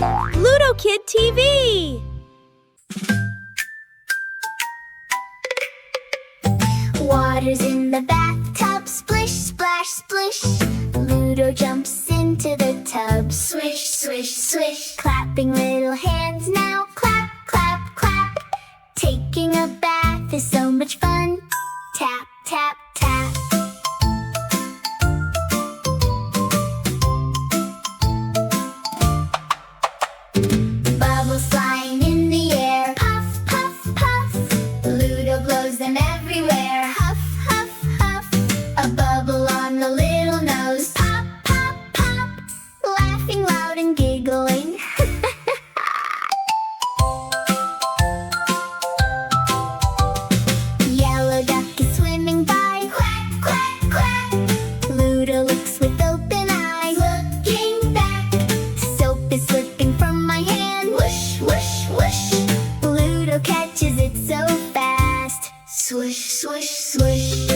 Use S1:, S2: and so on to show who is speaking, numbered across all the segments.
S1: LudokidTV!
S2: Water's in the bathtub, splish, splash, splish. Ludo jumps into the tub, swish, swish, swish. Clapping little hands now, clap, clap, clap. Taking a bath is so much fun. Tap, tap, tap. Bubbles flying in the air, puff, puff, puff. Ludo blows them everywhere, huff, huff, huff. A bubble on the little nose, pop, pop, pop. Laughing loud and giggling. Yellow duck is swimming by, quack, quack, quack. Ludo looks with open eyes, looking back. Soap is slipping from my hand, whoosh, whoosh, whoosh. Ludo catches it so fast, swish, swish, swish.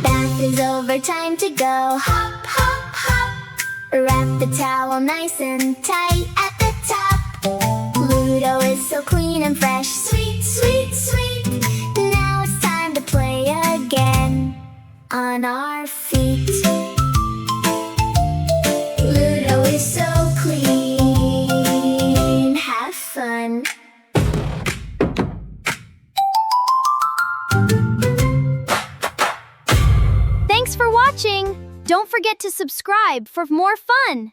S2: Bath is over, time to go. Hop, hop, hop. Wrap the towel nice and tight at the top. Ludo is so clean and fresh, sweet, sweet, sweet. Now it's time to play again on our feet. Ludo is so clean, have fun.
S1: Thanks for watching! Don't forget to subscribe for more fun!